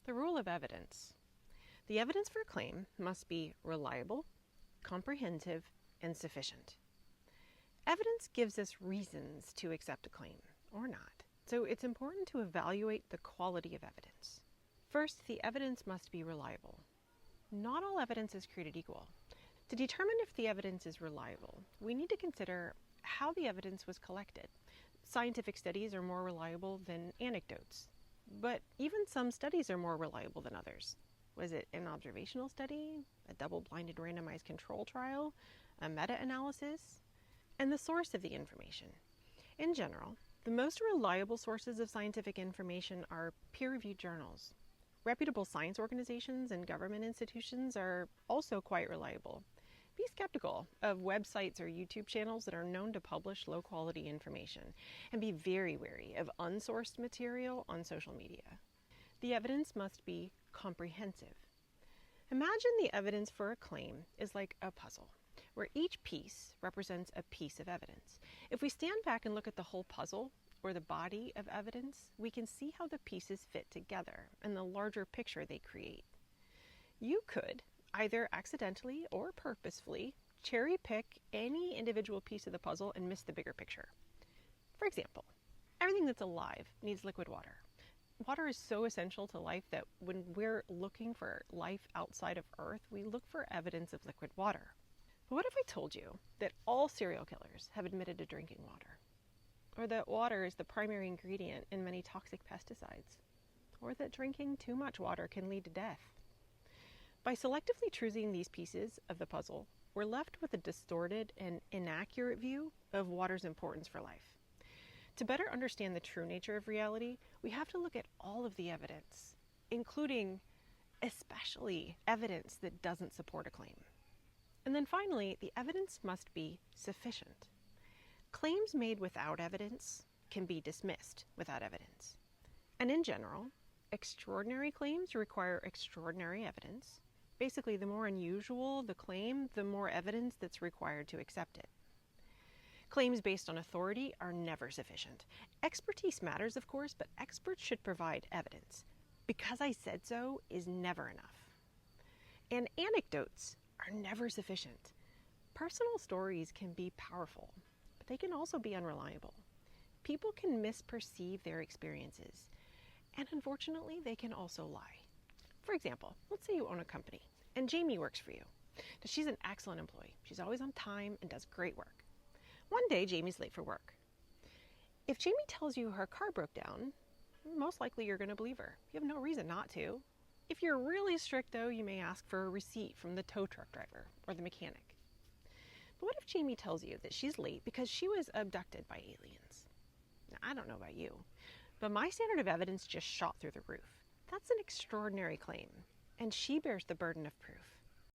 The rule of evidence. The evidence for a claim must be reliable, comprehensive, and sufficient. Evidence gives us reasons to accept a claim, or not, so it's important to evaluate the quality of evidence. First, the evidence must be reliable. Not all evidence is created equal. To determine if the evidence is reliable, we need to consider how the evidence was collected. Scientific studies are more reliable than anecdotes, but even some studies are more reliable than others. Was it an observational study, a double-blinded randomized control trial, a meta-analysis? And the source of the information. In general, the most reliable sources of scientific information are peer-reviewed journals. Reputable science organizations and government institutions are also quite reliable. Be skeptical of websites or YouTube channels that are known to publish low-quality information, and be very wary of unsourced material on social media. The evidence must be comprehensive. Imagine the evidence for a claim is like a puzzle, where each piece represents a piece of evidence. If we stand back and look at the whole puzzle, or the body of evidence, we can see how the pieces fit together and the larger picture they create. You could, either accidentally or purposefully, cherry pick any individual piece of the puzzle and miss the bigger picture. For example, everything that's alive needs liquid water. Water is so essential to life that when we're looking for life outside of Earth, we look for evidence of liquid water. But what if I told you that all serial killers have admitted to drinking water? Or that water is the primary ingredient in many toxic pesticides? Or that drinking too much water can lead to death? By selectively choosing these pieces of the puzzle, we're left with a distorted and inaccurate view of water's importance for life. To better understand the true nature of reality, we have to look at all of the evidence, including especially evidence that doesn't support a claim. And then finally, the evidence must be sufficient. Claims made without evidence can be dismissed without evidence. And in general, extraordinary claims require extraordinary evidence. Basically, the more unusual the claim, the more evidence that's required to accept it. Claims based on authority are never sufficient. Expertise matters, of course, but experts should provide evidence. Because I said so is never enough. And anecdotes are never sufficient. Personal stories can be powerful, but they can also be unreliable. People can misperceive their experiences, and unfortunately, they can also lie. For example, let's say you own a company, and Jamie works for you. Now, she's an excellent employee. She's always on time and does great work. One day, Jamie's late for work. If Jamie tells you her car broke down, most likely you're going to believe her. You have no reason not to. If you're really strict, though, you may ask for a receipt from the tow truck driver or the mechanic. But what if Jamie tells you that she's late because she was abducted by aliens? Now, I don't know about you, but my standard of evidence just shot through the roof. That's an extraordinary claim, and she bears the burden of proof.